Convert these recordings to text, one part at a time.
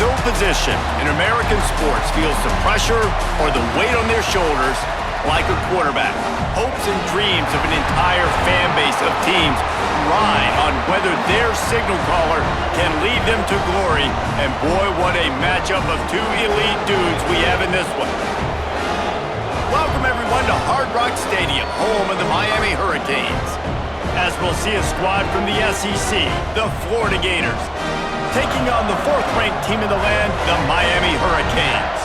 No position in American sports feels the pressure or the weight on their shoulders like a quarterback. Hopes and dreams of an entire fan base of teams ride on whether their signal caller can lead them to glory. And boy, what a matchup of two elite dudes we have in this one. Welcome everyone to Hard Rock Stadium, home of the Miami Hurricanes. As we'll see a squad from the SEC, the Florida Gators, taking on the fourth-ranked team in the land, the Miami Hurricanes.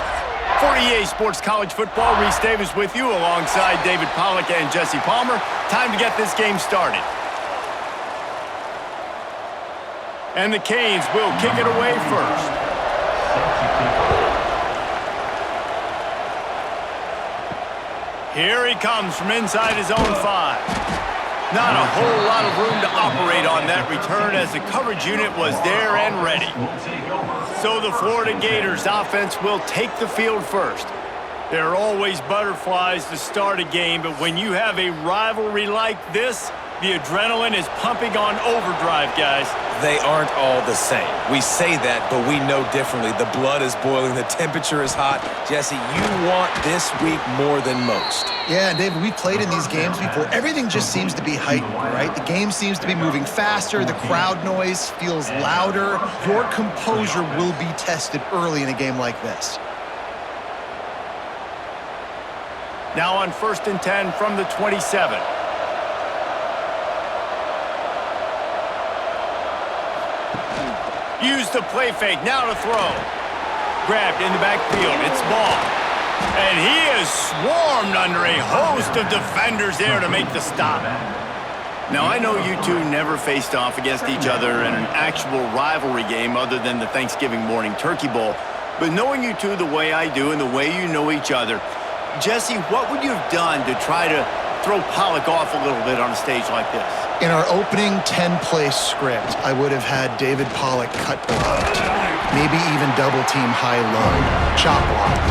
For EA Sports College Football, Reese Davis with you alongside David Pollack and Jesse Palmer. Time to get this game started. And the Canes will kick it away first. Here he comes from inside his own 5. Not a whole lot of room to operate on that return as the coverage unit was there and ready. So the Florida Gators offense will take the field first. There are always butterflies to start a game, but when you have a rivalry like this, the adrenaline is pumping on overdrive, guys. They aren't all the same. We say that, but we know differently. The blood is boiling. The temperature is hot. Jesse, you want this week more than most. Yeah, and David, we played in these games before. Everything just seems to be heightened, right? The game seems to be moving faster. The crowd noise feels louder. Your composure will be tested early in a game like this. Now on 1st and 10 from the 27. Use the play fake, now to throw. Grabbed in the backfield, it's ball. And he is swarmed under a host of defenders there to make the stop. Now, I know you two never faced off against each other in an actual rivalry game other than the Thanksgiving morning Turkey Bowl. But knowing you two the way I do and the way you know each other, Jesse, what would you have done to try to throw Pollack off a little bit on a stage like this? In our opening 10-play script, I would have had David Pollack cut blocked, maybe even double-team high-low, chop blocked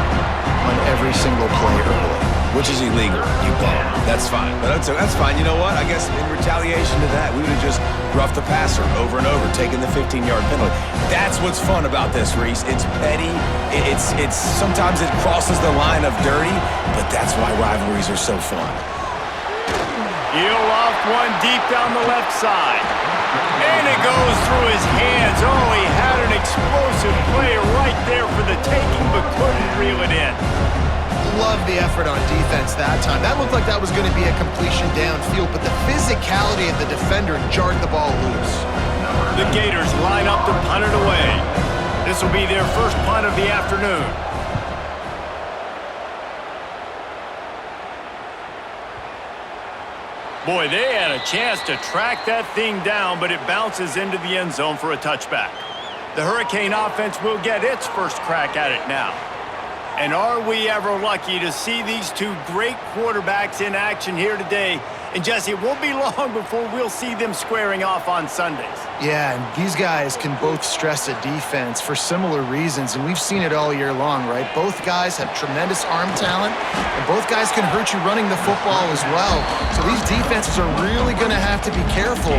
on every single play early. Which is illegal, you bum. That's fine. But that's fine. You know what? I guess in retaliation to that, we would have just roughed the passer over and over, taking the 15-yard penalty. That's what's fun about this, Reese. It's petty. It's sometimes it crosses the line of dirty, but that's why rivalries are so fun. He'll off one deep down the left side. And it goes through his hands. Oh, he had an explosive play right there for the taking, but couldn't reel it in. Love the effort on defense that time. That looked like that was going to be a completion downfield, but the physicality of the defender jarred the ball loose. The Gators line up to punt it away. This will be their first punt of the afternoon. Boy, they had a chance to track that thing down, but it bounces into the end zone for a touchback. The Hurricane offense will get its first crack at it now. And are we ever lucky to see these two great quarterbacks in action here today? And Jesse, it won't be long before we'll see them squaring off on Sundays. Yeah, and these guys can both stress a defense for similar reasons, and we've seen it all year long, right? Both guys have tremendous arm talent, and both guys can hurt you running the football as well. So these defenses are really going to have to be careful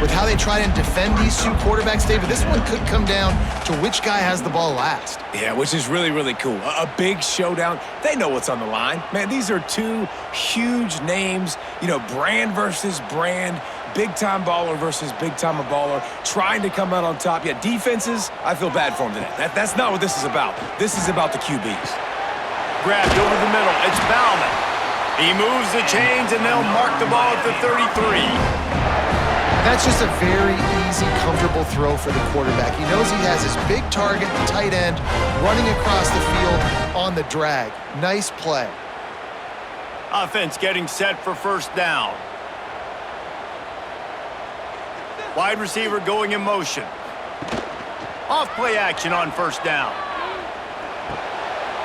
with how they try and defend these two quarterbacks, David. This one could come down to which guy has the ball last. Yeah, which is really, really cool. A big showdown. They know what's on the line. Man, these are two huge names, you know, brand versus brand, big-time baller versus big-time baller, trying to come out on top. Yeah, defenses, I feel bad for them today. That's not what this is about. This is about the QBs. Grabbed over the middle. It's Bauman. He moves the chains, and they'll mark the ball at the 33. That's just a very easy, comfortable throw for the quarterback. He knows he has his big target, the tight end, running across the field on the drag. Nice play. Offense getting set for first down. Wide receiver going in motion. Off play action on first down.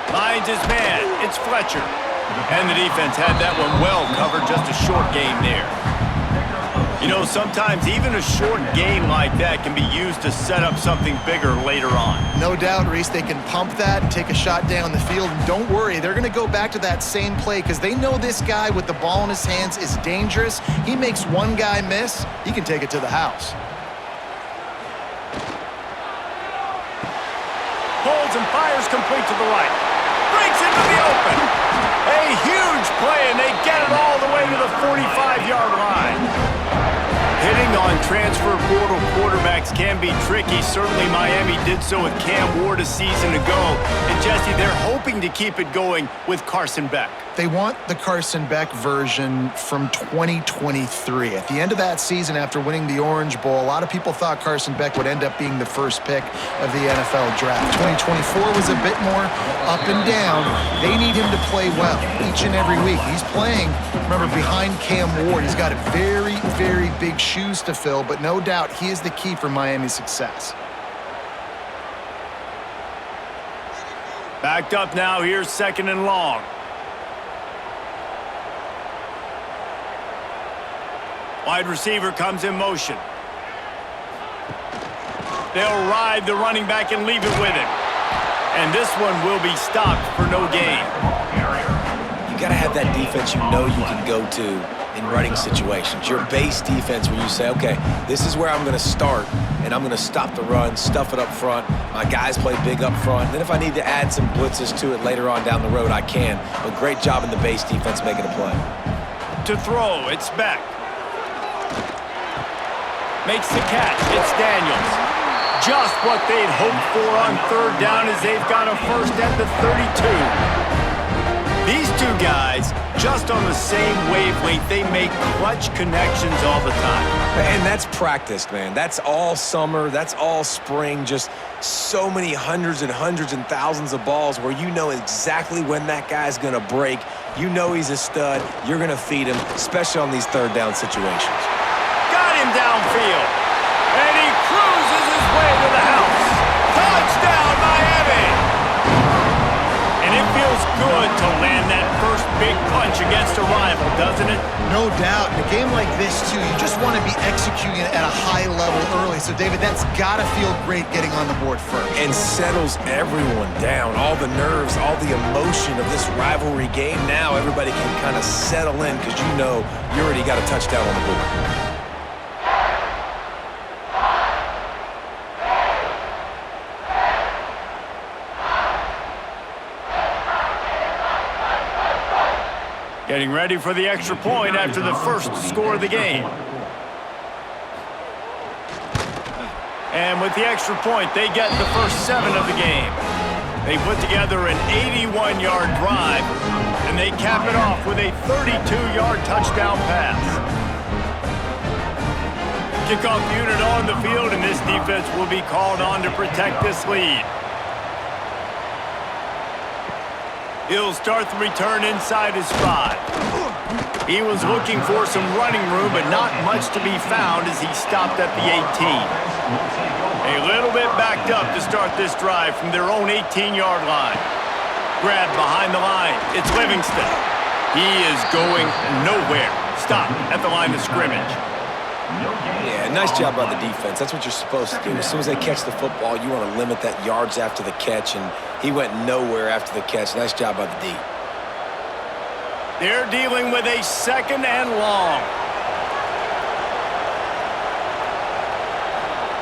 Finds his man. It's Fletcher. And the defense had that one well covered. Just a short game there. You know, sometimes even a short gain like that can be used to set up something bigger later on. No doubt, Reese, they can pump that and take a shot down the field. And don't worry, they're going to go back to that same play because they know this guy with the ball in his hands is dangerous. He makes one guy miss, he can take it to the house. Fires complete to the right. Breaks into the open. A huge play, and they get it all the way to the 45-yard line. Hitting on transfer portal quarterbacks can be tricky. Certainly Miami did so with Cam Ward a season ago. And Jesse, they're hoping to keep it going with Carson Beck. They want the Carson Beck version from 2023. At the end of that season, after winning the Orange Bowl, a lot of people thought Carson Beck would end up being the first pick of the NFL draft. 2024 was a bit more up and down. They need him to play well each and every week. He's playing, remember, behind Cam Ward. He's got a very, very big shoes to fill, but no doubt he is the key for Miami's success. Backed up now, here's 2nd and long. Wide receiver comes in motion. They'll ride the running back and leave it with him. And this one will be stopped for no gain. You got to have that defense you know you can go to in running situations. Your base defense where you say, okay, this is where I'm going to start, and I'm going to stop the run, stuff it up front. My guys play big up front. Then if I need to add some blitzes to it later on down the road, I can. But great job in the base defense making a play. To throw, it's Beck. Makes the catch. It's Daniels. Just what they'd hoped for on 3rd down as they've got a first at the 32. These two guys, just on the same wavelength, they make clutch connections all the time. And that's practice, man. That's all summer. That's all spring. Just so many hundreds and thousands of balls where you know exactly when that guy's going to break. You know he's a stud. You're going to feed him, especially on these 3rd down situations. Got him downfield. And he cruises his way to the house. Touchdown, Miami! And it feels good to land that first big punch against a rival, doesn't it? No doubt. In a game like this, too, you just want to be executing it at a high level early. So, David, that's got to feel great getting on the board first. And settles everyone down. All the nerves, all the emotion of this rivalry game. Now everybody can kind of settle in because you know you already got a touchdown on the board. Getting ready for the extra point after the first score of the game. And with the extra point, they get the first 7 of the game. They put together an 81-yard drive, and they cap it off with a 32-yard touchdown pass. Kickoff unit on the field, and this defense will be called on to protect this lead. He'll start the return inside his 5. He was looking for some running room, but not much to be found as he stopped at the 18. A little bit backed up to start this drive from their own 18-yard line. Grabbed behind the line. It's Livingston. He is going nowhere. Stopped at the line of scrimmage. Yeah, nice job by the defense. That's what you're supposed to do. As soon as they catch the football, you want to limit that yards after the catch, and he went nowhere after the catch. Nice job by the D. They're dealing with a 2nd and long.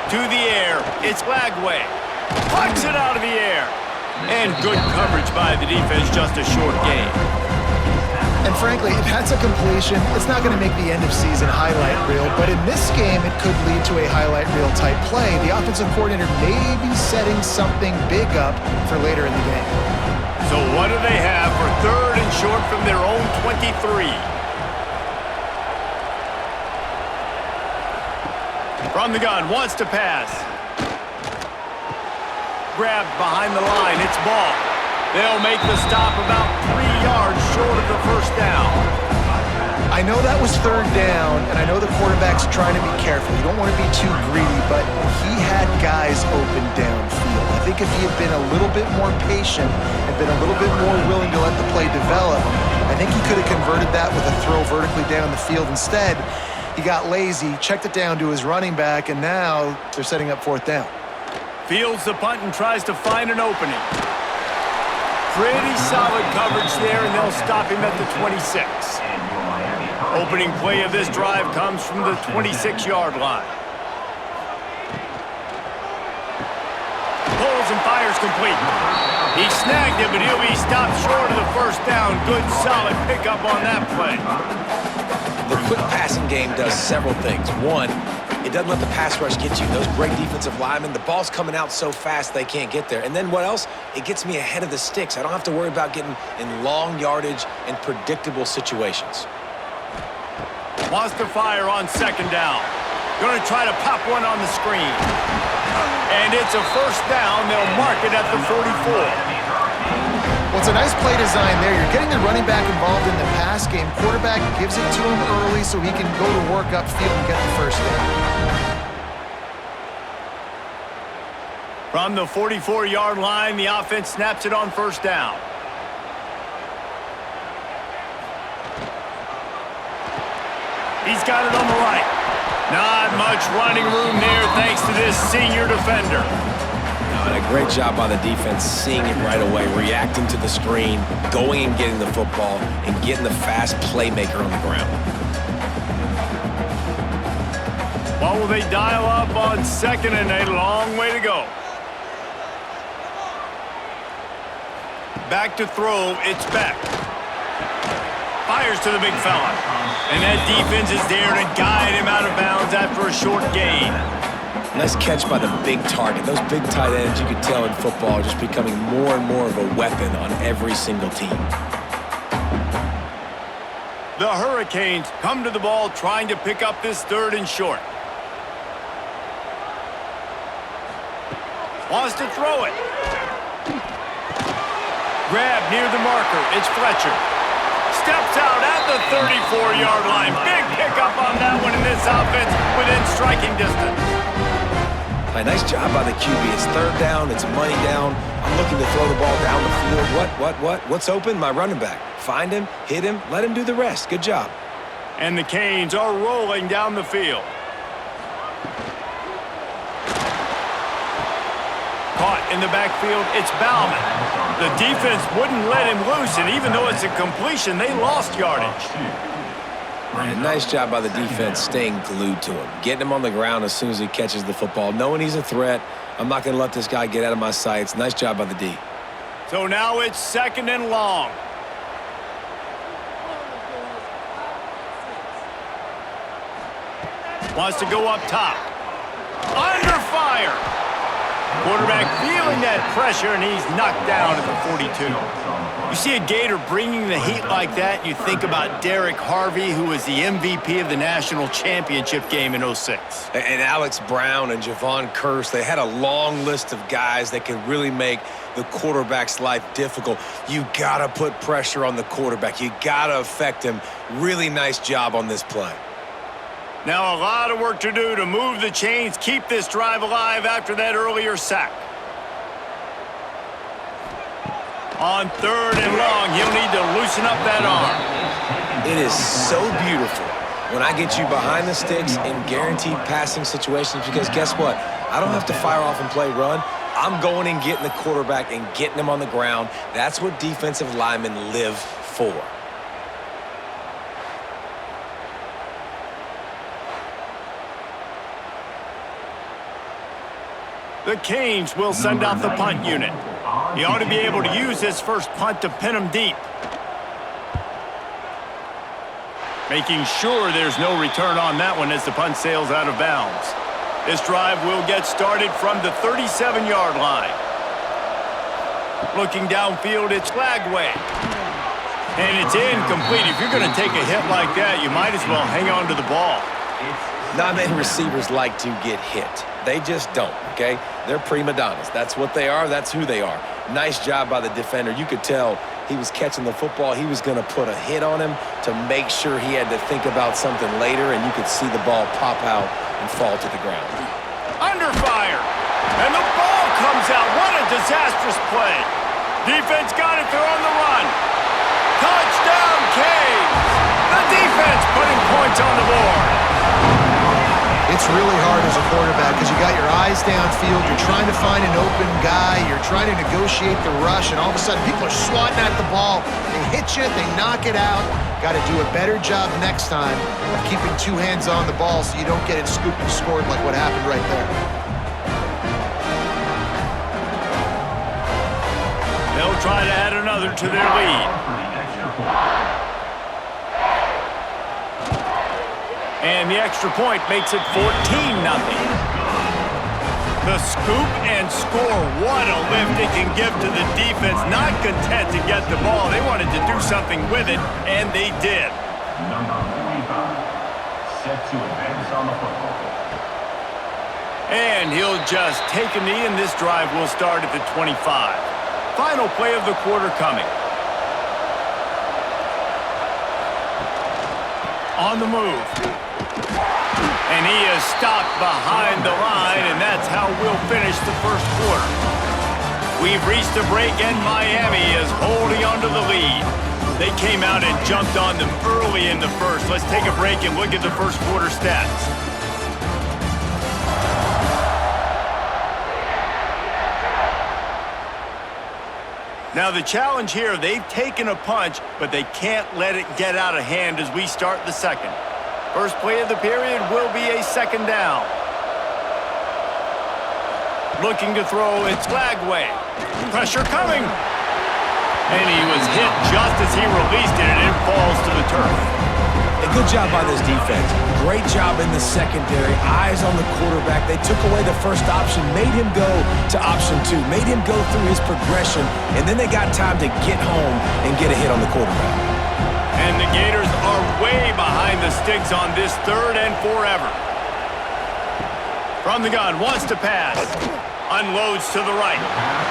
To the air, it's Lagway. Pucks it out of the air. And good coverage by the defense, just a short gain. And frankly, if that's a completion, it's not going to make the end-of-season highlight reel, but in this game, it could lead to a highlight reel type play. The offensive coordinator may be setting something big up for later in the game. So what do they have for 3rd and short from their own 23? From the gun, wants to pass. Grabbed behind the line, it's Ball. They'll make the stop about 3 yards short of the first down. I know that was 3rd down, and I know the quarterback's trying to be careful. You don't want to be too greedy, but he had guys open downfield. I think if he had been a little bit more patient and been a little bit more willing to let the play develop, I think he could have converted that with a throw vertically down the field. Instead, he got lazy, checked it down to his running back, and now they're setting up 4th down. Fields the punt and tries to find an opening. Pretty solid coverage there, and they'll stop him at the 26. Opening play of this drive comes from the 26-yard line. Pulls throws and fires complete. He snagged it, but he'll be stopped short of the first down. Good, solid pickup on that play. The quick passing game does several things. One, it doesn't let the pass rush get you. Those great defensive linemen, the ball's coming out so fast they can't get there. And then what else? It gets me ahead of the sticks. I don't have to worry about getting in long yardage and predictable situations. Wants to fire on second down. Going to try to pop one on the screen. And it's a first down. They'll mark it at the 44. Well, it's a nice play design there. You're getting the running back involved in the pass game. Quarterback gives it to him early so he can go to work upfield and get the first down. From the 44-yard line, the offense snaps it on first down. He's got it on the right. Not much running room there thanks to this senior defender. And a great job by the defense seeing it right away, reacting to the screen, going and getting the football, and getting the fast playmaker on the ground. What will they dial up on second and a long way to go? Back to throw, it's Beck. Fires to the big fella. And that defense is there to guide him out of bounds after a short gain. Nice catch by the big target. Those big tight ends, you could tell in football, are just becoming more and more of a weapon on every single team. The Hurricanes come to the ball trying to pick up this third and short. Wants to throw it. Grab near the marker. It's Fletcher. Steps out at the 34-yard line. Big pickup on that one in this offense within striking distance. A nice job by the QB. It's third down. It's money down. I'm looking to throw the ball down the field. What's open? My running back. Find him, hit him, let him do the rest. Good job. And the Canes are rolling down the field. Caught in the backfield, it's Bauman. The defense wouldn't let him loose, and even though it's a completion, they lost yardage. And nice job by the defense staying glued to him, getting him on the ground as soon as he catches the football, knowing he's a threat. I'm not going to let this guy get out of my sights. Nice job by the D. So now it's second and long. Wants to go up top. Under fire. Quarterback feeling that pressure, and he's knocked down at the 42. You see a Gator bringing the heat like that, you think about Derek Harvey, who was the MVP of the national championship game in '06. And Alex Brown and Javon Curse, they had a long list of guys that can really make the quarterback's life difficult. You got to put pressure on the quarterback. You got to affect him. Really nice job on this play. Now a lot of work to do to move the chains, keep this drive alive after that earlier sack. On third and long, he'll need to loosen up that arm. It is so beautiful when I get you behind the sticks in guaranteed passing situations, because guess what? I don't have to fire off and play run. I'm going and getting the quarterback and getting him on the ground. That's what defensive linemen live for. The Canes will send out the punt unit. He ought to be able to use his first punt to pin him deep. Making sure there's no return on that one as the punt sails out of bounds. This drive will get started from the 37-yard line. Looking downfield, it's Lagway. And it's incomplete. If you're going to take a hit like that, you might as well hang on to the ball. Not many receivers like to get hit. They just don't, okay? They're prima donnas. That's what they are. That's who they are. Nice job by the defender. You could tell he was catching the football. He was going to put a hit on him to make sure he had to think about something later, and you could see the ball pop out and fall to the ground. Under fire. And the ball comes out. What a disastrous play. Defense got it. They're on the run. Touchdown, Canes. The defense putting points on the board. It's really hard as a quarterback because you got your eyes downfield, you're trying to find an open guy, you're trying to negotiate the rush, and all of a sudden people are swatting at the ball. They hit you, they knock it out. Got to do a better job next time of keeping two hands on the ball so you don't get it scooped and scored like what happened right there. try to add another to their lead. And the extra point makes it 14-0. The scoop and score. What a lift it can give to the defense. Not content to get the ball. They wanted to do something with it, and they did. Number 45, set to advance on the football. And he'll just take a knee, and this drive will start at the 25. Final play of the quarter coming. On the move. And he is stopped behind the line, and that's how we'll finish the first quarter. We've reached a break, and Miami is holding onto the lead. They came out and jumped on them early in the first. Let's take a break and look at the first quarter stats. Now the challenge here, they've taken a punch, but they can't let it get out of hand as we start the second. First play of the period will be a second down. Looking to throw, it's Lagway. Pressure coming. And he was hit just as he released it, and it falls to the turf. A good job by this defense. Great job in the secondary. Eyes on the quarterback. They took away the first option, made him go to option 2, made him go through his progression, and then they got time to get home and get a hit on the quarterback. And the Gators are way behind the Stix on this third and forever. From the gun, wants to pass. Unloads to the right.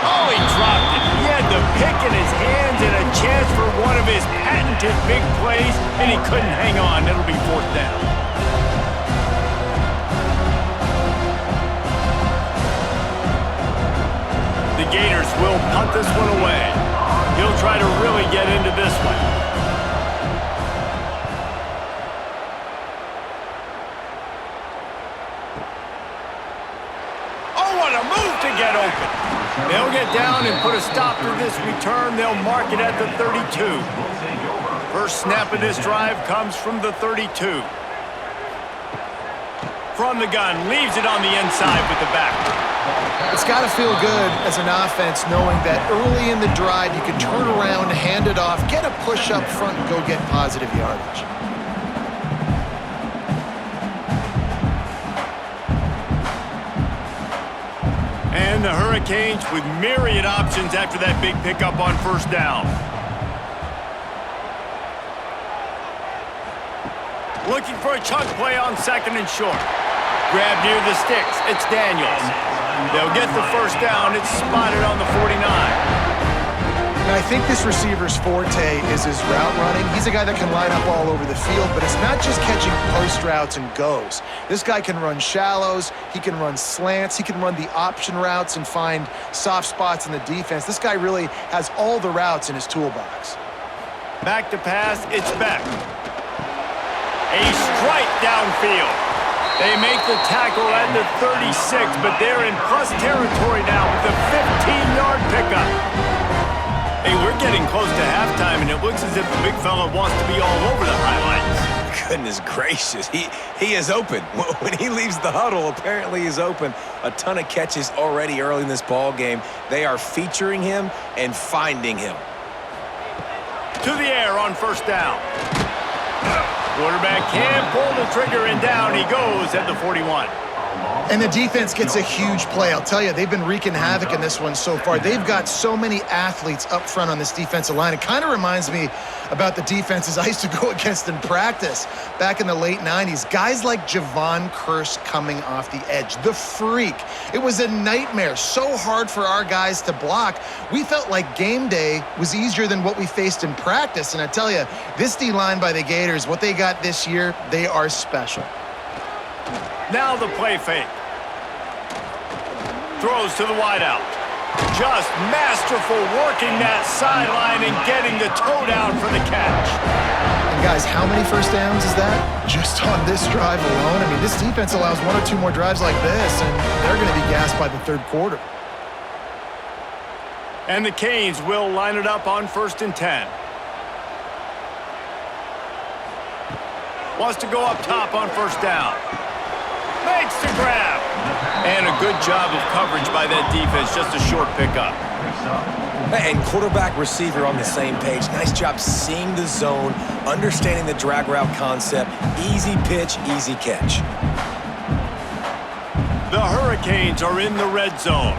Oh, he dropped it. He had the pick in his hands and a chance for one of his patented big plays, and he couldn't hang on. It'll be fourth down. The Gators will punt this one away. He'll try to really get into this one. To get open. They'll get down and put a stop to this return. They'll mark it at the 32. First snap of this drive comes from the 32. From the gun, leaves it on the inside with the back. It's got to feel good as an offense knowing that early in the drive you can turn around, hand it off, get a push up front, and go get positive yardage. And the Hurricanes with myriad options after that big pickup on first down. Looking for a chunk play on second and short. Grab near the sticks. It's Daniels. They'll get the first down. It's spotted on the 49. And I think this receiver's forte is his route running. He's a guy that can line up all over the field, but it's not just catching post routes and goes. This guy can run shallows, he can run slants, he can run the option routes and find soft spots in the defense. This guy really has all the routes in his toolbox. Back to pass, it's Beck. A strike downfield. They make the tackle at the 36, but they're in plus territory now with a 15-yard pickup. Hey, we're getting close to halftime, and it looks as if the big fella wants to be all over the highlights. Goodness gracious, he is open. When he leaves the huddle, apparently he's open. A ton of catches already early in this ball game. They are featuring him and finding him. To the air on first down. Quarterback can pull the trigger, and down he goes at the 41. And the defense gets a huge play. I'll tell you, they've been wreaking havoc in this one so far. They've got so many athletes up front on this defensive line. It kind of reminds me about the defenses I used to go against in practice back in the late 90s. Guys like Javon Curse coming off the edge. The freak. It was a nightmare. So hard for our guys to block. We felt like game day was easier than what we faced in practice. And I tell you, this D-line by the Gators, what they got this year, they are special. Now the play fake. Throws to the wideout. Just masterful working that sideline and getting the toe down for the catch. And guys, how many first downs is that? Just on this drive alone? I mean, this defense allows one or two more drives like this, and they're going to be gassed by the third quarter. And the Canes will line it up on 1st and 10. Wants to go up top on first down. Makes the grab. And a good job of coverage by that defense, just a short pickup. picks up. And quarterback receiver on the same page. Nice job seeing the zone, understanding the drag route concept. Easy pitch, easy catch. The Hurricanes are in the red zone.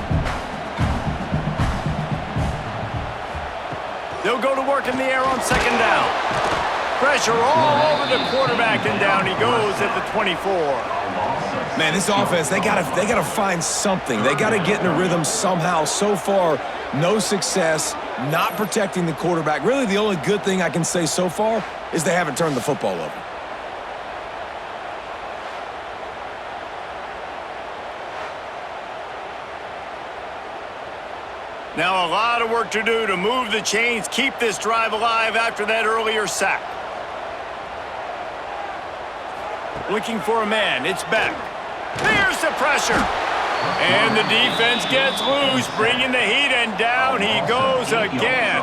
They'll go to work in the air on second down. Pressure all over the quarterback, and down he goes at the 24. Man, this offense, they gotta find something. They gotta get in a rhythm somehow. So far, no success, not protecting the quarterback. Really, the only good thing I can say so far is they haven't turned the football over. Now a lot of work to do to move the chains, keep this drive alive after that earlier sack. Looking for a man, it's Beck. There's the pressure. And the defense gets loose, bringing the heat, and down he goes again.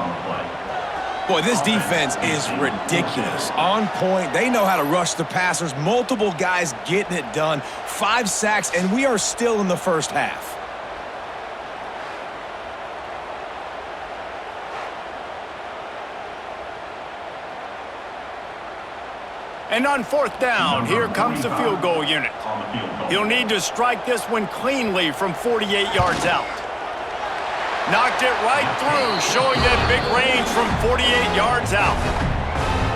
Boy, this defense is ridiculous. On point, they know how to rush the passers. Multiple guys getting it done. 5 sacks, and we are still in the first half. And on fourth down, here comes the field goal unit. He'll need to strike this one cleanly from 48 yards out. Knocked it right through, showing that big range from 48 yards out.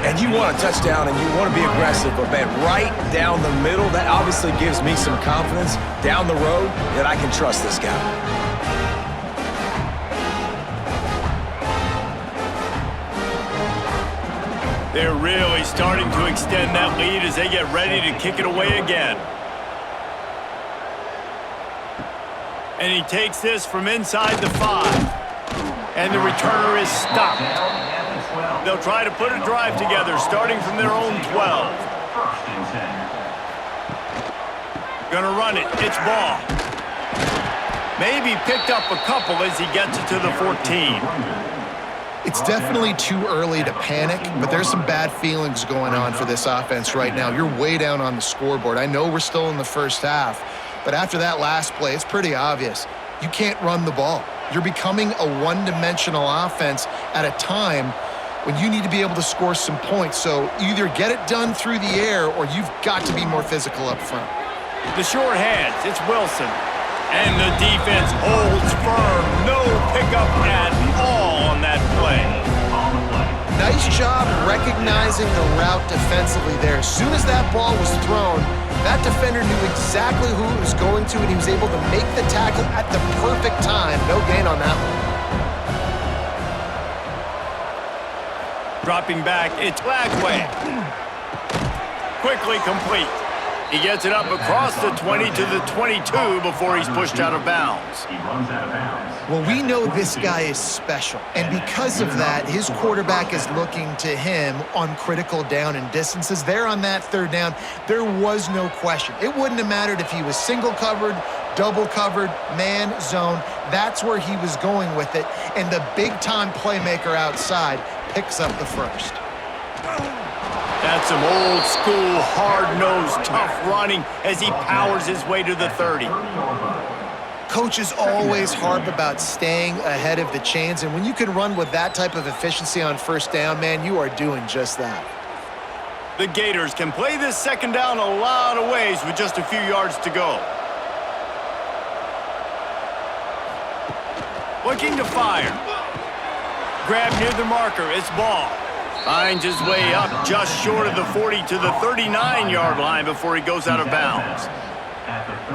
And you want a touchdown and you want to be aggressive, but man, right down the middle, that obviously gives me some confidence down the road that I can trust this guy. They're really starting to extend that lead as they get ready to kick it away again. And he takes this from inside the 5. And the returner is stopped. They'll try to put a drive together, starting from their own 12. Gonna run it. It's ball. Maybe picked up a couple as he gets it to the 14. It's definitely too early to panic, but there's some bad feelings going on for this offense right now. You're way down on the scoreboard. I know we're still in the first half, but after that last play, it's pretty obvious. You can't run the ball. You're becoming a one-dimensional offense at a time when you need to be able to score some points. So either get it done through the air or you've got to be more physical up front. The short hands, it's Wilson. And the defense holds firm. No pickup at all on that play. Nice job recognizing the route defensively there. As soon as that ball was thrown, that defender knew exactly who it was going to, and he was able to make the tackle at the perfect time. No gain on that one. Dropping back, it's Lagway. Quickly complete. He gets it up across the 20 to the 22 before he's pushed out of bounds. He runs out of bounds. Well, we know this guy is special, and because of that, his quarterback is looking to him on critical down and distances. There on that third down, there was no question. It wouldn't have mattered if he was single covered, double covered, man, zone. That's where he was going with it, and the big-time playmaker outside picks up the first. That's some old-school, hard-nosed, tough running as he powers his way to the 30. Coaches always harp about staying ahead of the chains, and when you can run with that type of efficiency on first down, man, you are doing just that. The Gators can play this second down a lot of ways with just a few yards to go. Looking to fire. Grab near the marker, it's ball. Finds his way up just short of the 40 to the 39-yard line before he goes out of bounds.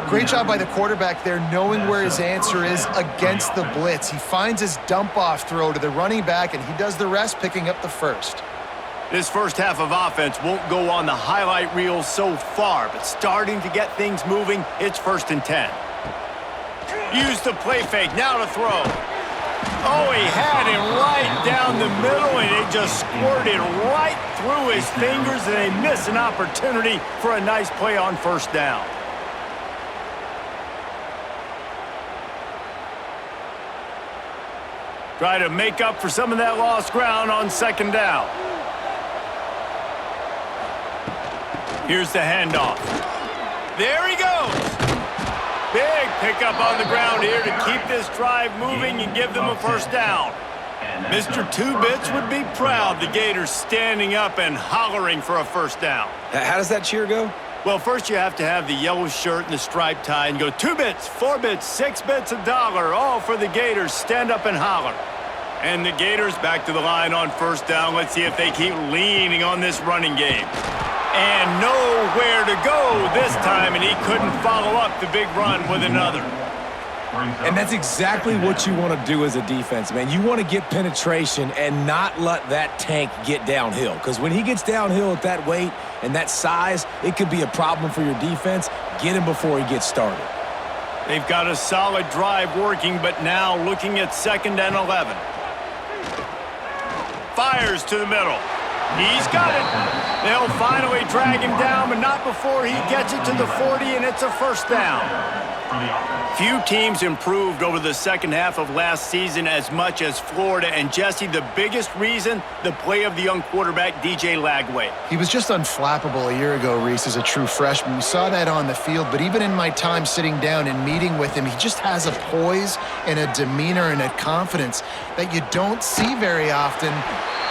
Great job by the quarterback there, knowing where his answer is against the blitz. He finds his dump-off throw to the running back, and he does the rest, picking up the first. This first half of offense won't go on the highlight reel so far, but starting to get things moving, it's 1st and 10. Use the play fake, now to throw. Oh, he had him right down the middle, and it just squirted right through his fingers, and they miss an opportunity for a nice play on first down. Try to make up for some of that lost ground on second down. Here's the handoff. There he goes. Big pickup on the ground here to keep this drive moving and give them a first down. Mr. Two Bits would be proud. The Gators standing up and hollering for a first down. How does that cheer go? Well, first you have to have the yellow shirt and the striped tie and go 2 bits, 4 bits, 6 bits, $1, all for the Gators. Stand up and holler. And the Gators back to the line on first down. Let's see if they keep leaning on this running game. And nowhere to go this time, and he couldn't follow up the big run with another. And that's exactly what you want to do as a defense, man. You want to get penetration and not let that tank get downhill. Because when he gets downhill at that weight and that size, it could be a problem for your defense. Get him before he gets started. They've got a solid drive working, but now looking at 2nd and 11. Fires to the middle. He's got it. They'll finally drag him down, but not before he gets it to the 40, and it's a first down. Few teams improved over the second half of last season as much as Florida. And, Jesse, the biggest reason, the play of the young quarterback, DJ Lagway. He was just unflappable a year ago, Reese, as a true freshman. We saw that on the field, but even in my time sitting down and meeting with him, he just has a poise and a demeanor and a confidence that you don't see very often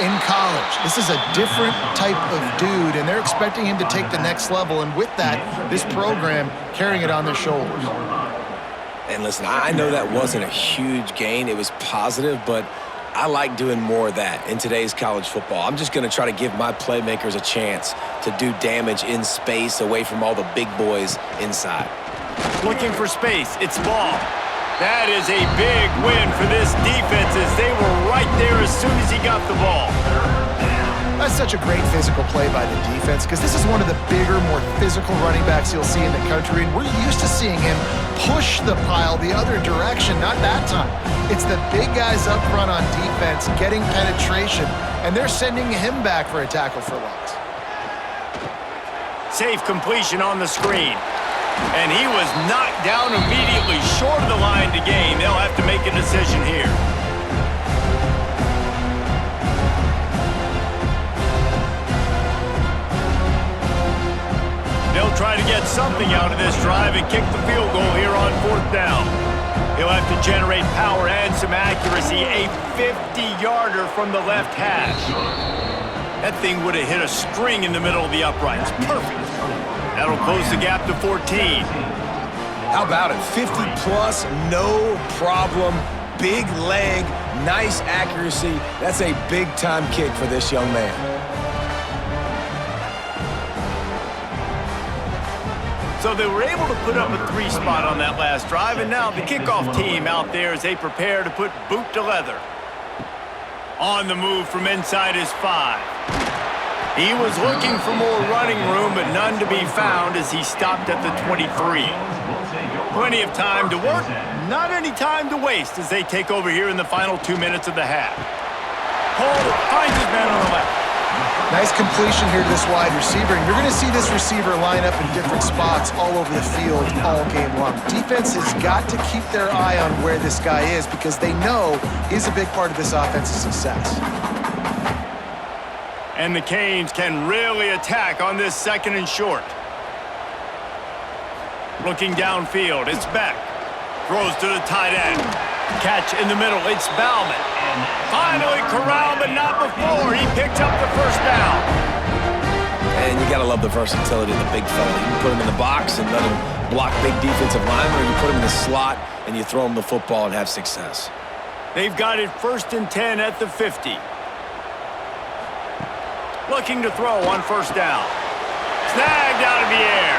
in college. This is a different type of dude, and they're expecting him to take the next level. And with that, this program carrying it on their shoulders. And listen, I know that wasn't a huge gain. It was positive, but I like doing more of that in today's college football. I'm just going to try to give my playmakers a chance to do damage in space away from all the big boys inside. Looking for space. It's ball. That is a big win for this defense as they were right there as soon as he got the ball. That's such a great physical play by the defense because this is one of the bigger, more physical running backs you'll see in the country, and we're used to seeing him push the pile the other direction, not that time. It's the big guys up front on defense getting penetration, and they're sending him back for a tackle for loss. Safe completion on the screen. And he was knocked down immediately short of the line to gain. They'll have to make a decision here. They'll try to get something out of this drive and kick the field goal here on 4th down. He'll have to generate power and some accuracy. A 50-yarder from the left hash. That thing would have hit a string in the middle of the uprights. Perfect. That'll close the gap to 14. How about it? 50-plus, no problem. Big leg, nice accuracy. That's a big-time kick for this young man. So they were able to put up a 3 spot on that last drive, and now the kickoff team out there as they prepare to put boot to leather. On the move from inside his 5. He was looking for more running room, but none to be found as he stopped at the 23. Plenty of time to work, not any time to waste as they take over here in the final 2 minutes of the half. Cole finds his man on the left. Nice completion here to this wide receiver, and you're going to see this receiver line up in different spots all over the field all game long. Defense has got to keep their eye on where this guy is because they know he's a big part of this offense's success. And the Canes can really attack on this 2nd and short. Looking downfield, it's Beck. Throws to the tight end. Catch in the middle, it's Bauman. Finally corralled, but not before. He picked up the first down. And you got to love the versatility of the big fella. You can put him in the box and let him block big defensive linemen, or you put him in the slot and you throw him the football and have success. They've got it 1st and 10 at the 50. Looking to throw on 1st down. Snagged out of the air.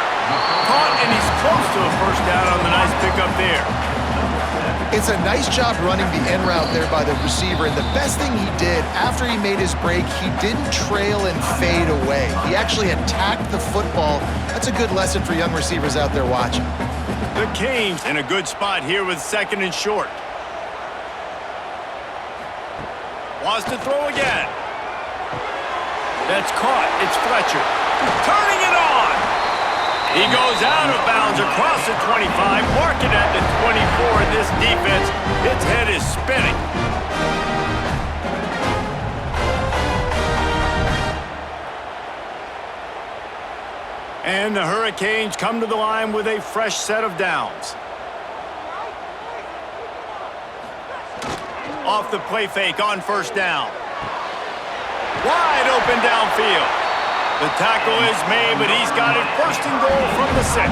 Caught, and he's close to a first down on the nice pickup there. It's a nice job running the end route there by the receiver, and the best thing he did after he made his break, he didn't trail and fade away. He actually attacked the football. That's a good lesson for young receivers out there watching. The Canes in a good spot here with 2nd and short. Wants to throw again. That's caught. It's Fletcher. Turning it on. He goes out of bounds across the 25, marking at the 24 in this defense. Its head is spinning. And the Hurricanes come to the line with a fresh set of downs. off the play fake on first down. Wide open downfield. The tackle is made, but he's got it first and goal from the 6.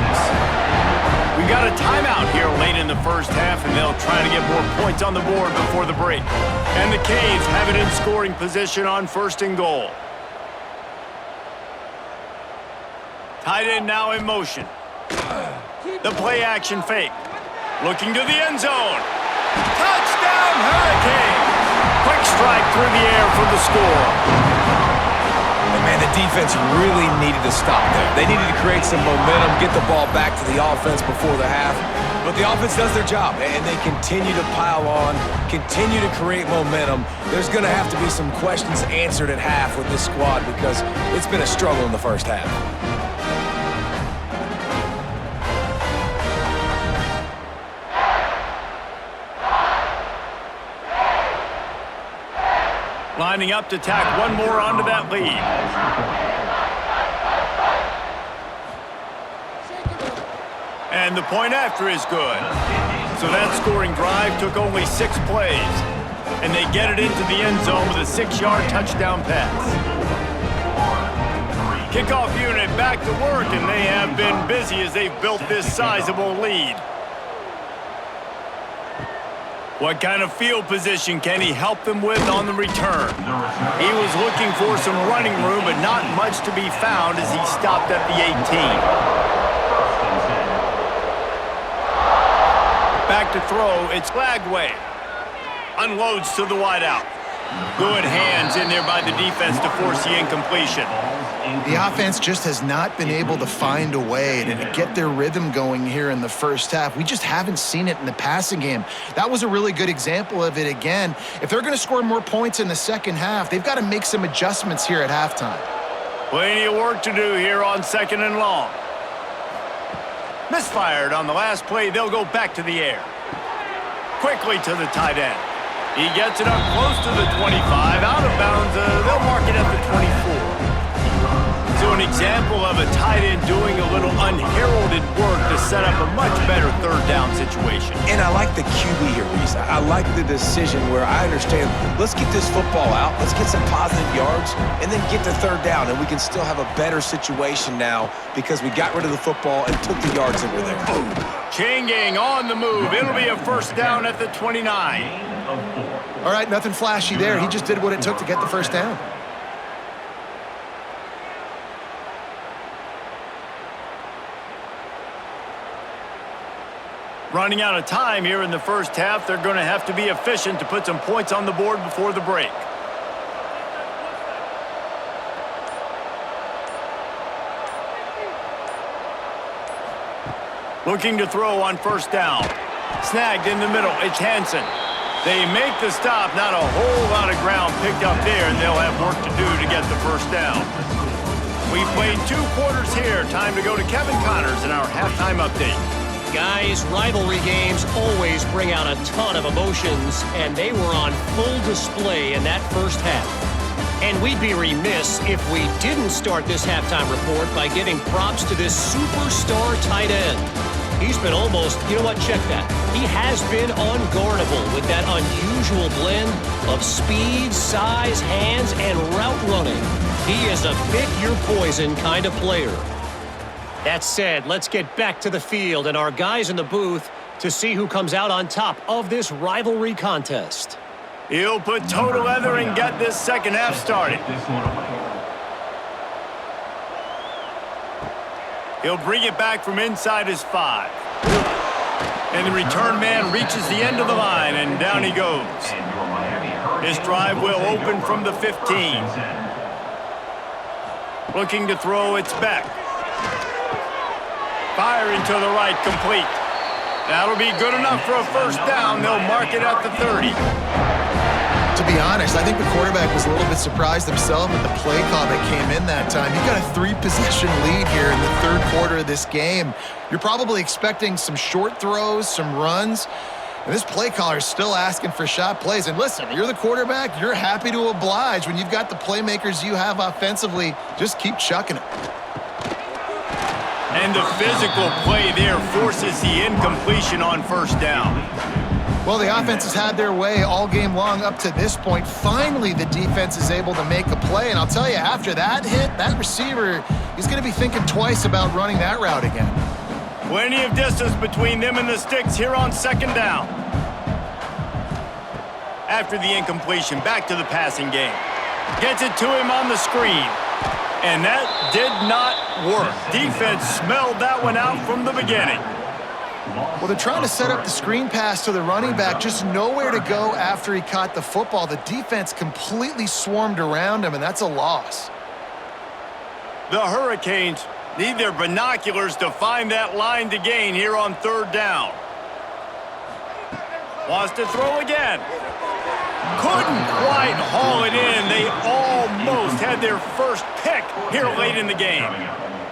We got a timeout here late in the first half, and they'll try to get more points on the board before the break. And the Canes have it in scoring position on first and goal. Tight end now in motion. The play action fake. Looking to the end zone. Touchdown Hurricanes! Quick strike through the air for the score. And man, the defense really needed to stop there. They needed to create some momentum, get the ball back to the offense before the half. But the offense does their job, and they continue to pile on, continue to create momentum. There's going to have to be some questions answered at half with this squad because it's been a struggle in the first half. Lining up to tack one more onto that lead. And the point after is good. So that scoring drive took only 6 plays. And they get it into the end zone with a 6-yard touchdown pass. Kickoff unit back to work, and they have been busy as they've built this sizable lead. What kind of field position can he help them with on the return? He was looking for some running room, but not much to be found as he stopped at the 18. Back to throw, it's Lagway. Unloads to the wideout. Good hands in there by the defense to force the incompletion. The offense just has not been able to find a way to get their rhythm going here in the first half. We just haven't seen it in the passing game. That was a really good example of it again. If they're going to score more points in the second half, they've got to make some adjustments here at halftime. Plenty of work to do here on 2nd and long. Misfired on the last play. They'll go back to the air. Quickly to the tight end. He gets it up close to the 25. Out of bounds, they'll mark it at the 24. So an example of a tight end doing a little unheralded work to set up a much better 3rd down situation. And I like the QB here, Reese. I like the decision where I understand, let's get this football out, let's get some positive yards, and then get to 3rd down, and we can still have a better situation now because we got rid of the football and took the yards that were there. Changing on the move. It'll be a 1st down at the 29. All right, nothing flashy there. He just did what it took to get the 1st down. Running out of time here in the first half, they're going to have to be efficient to put some points on the board before the break. Looking to throw on 1st down. Snagged in the middle. It's Hansen. They make the stop. Not a whole lot of ground picked up there, and they'll have work to do to get the 1st down. We've played 2 quarters here. Time to go to Kevin Connors in our halftime update. Guys, rivalry games always bring out a ton of emotions, and they were on full display in that first half. And we'd be remiss if we didn't start this halftime report by giving props to this superstar tight end. He's been almost, you know what, check that. He has been unguardable with that unusual blend of speed, size, hands, and route running. He is a pick-your-poison kind of player. That said, let's get back to the field and our guys in the booth to see who comes out on top of this rivalry contest. He'll put toe to leather and get this second half started. He'll bring it back from inside his 5. And the return man reaches the end of the line, and down he goes. His drive will open from the 15. Looking to throw, it's Beck. Firing to the right, complete. That'll be good enough for a 1st down. They'll mark it at the 30. To be honest, I think the quarterback was a little bit surprised himself at the play call that came in that time. You've got a 3-possession lead here in the 3rd quarter of this game. You're probably expecting some short throws, some runs, and this play caller is still asking for shot plays. And listen, you're the quarterback. You're happy to oblige when you've got the playmakers you have offensively. Just keep chucking it. And the physical play there forces the incompletion on 1st down. Well, the offense has had their way all game long up to this point. Finally, the defense is able to make a play. And I'll tell you, after that hit, that receiver, he's going to be thinking twice about running that route again. Plenty of distance between them and the Stix here on second down. After the incompletion, back to the passing game. Gets it to him on the screen. And that did not work. Defense smelled that one out from the beginning. Well, they're trying to set up the screen pass to the running back, just nowhere to go after he caught the football. The defense completely swarmed around him, and that's a loss. The Hurricanes need their binoculars to find that line to gain here on third down. Wants to throw again. Couldn't quite haul it in. They almost had their first pick here late in the game.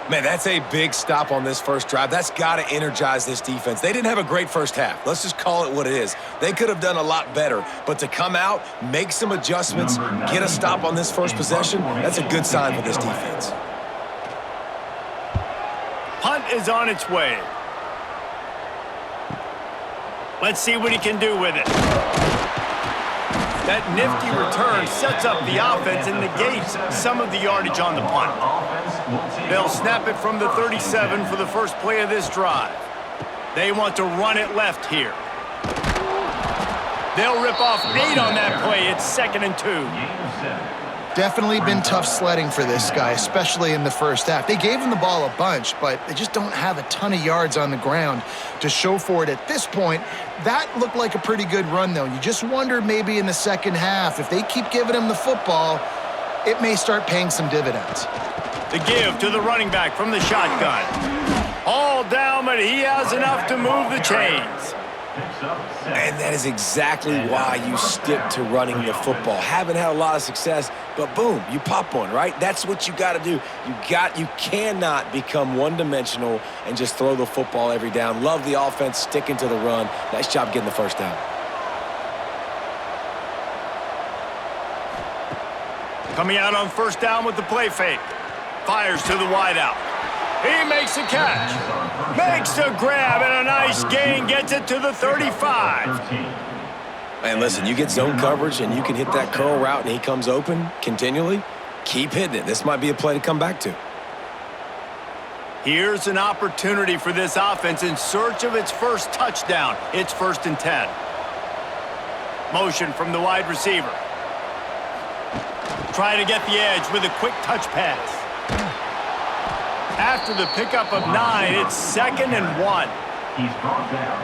Man, that's a big stop on this first drive. That's got to energize this defense. They didn't have a great first half. Let's just call it what it is. They could have done a lot better. But to come out, make some adjustments, get a stop on this first possession, that's a good sign for this defense. Punt is on its way. Let's see what he can do with it. That nifty return sets up the offense and negates some of the yardage on the punt. They'll snap it from the 37 for the first play of this drive. They want to run it left here. They'll rip off 8 on that play. It's 2nd and 2. Definitely been tough sledding for this guy, especially in the first half. They gave him the ball a bunch, but they just don't have a ton of yards on the ground to show for it at this point. That looked like a pretty good run, though. You just wonder maybe in the second half, if they keep giving him the football, it may start paying some dividends. The give to the running back from the shotgun. All down, but he has enough to move the chains. And that is exactly why you stick to running the football. Haven't had a lot of success, but boom, you pop one, right? That's what you got to do. You cannot become one-dimensional and just throw the football every down. Love the offense, sticking to the run. Nice job getting the first down. Coming out on first down with the play fake. Fires to the wideout. He makes a catch. Makes the grab and a nice gain. Gets it to the 35. Man, listen, you get zone coverage and you can hit that curl route and he comes open continually. Keep hitting it. This might be a play to come back to. Here's an opportunity for this offense in search of its first touchdown. It's 1st and 10. Motion from the wide receiver. Trying to get the edge with a quick touch pass. After the pickup of 9, it's 2nd and 1.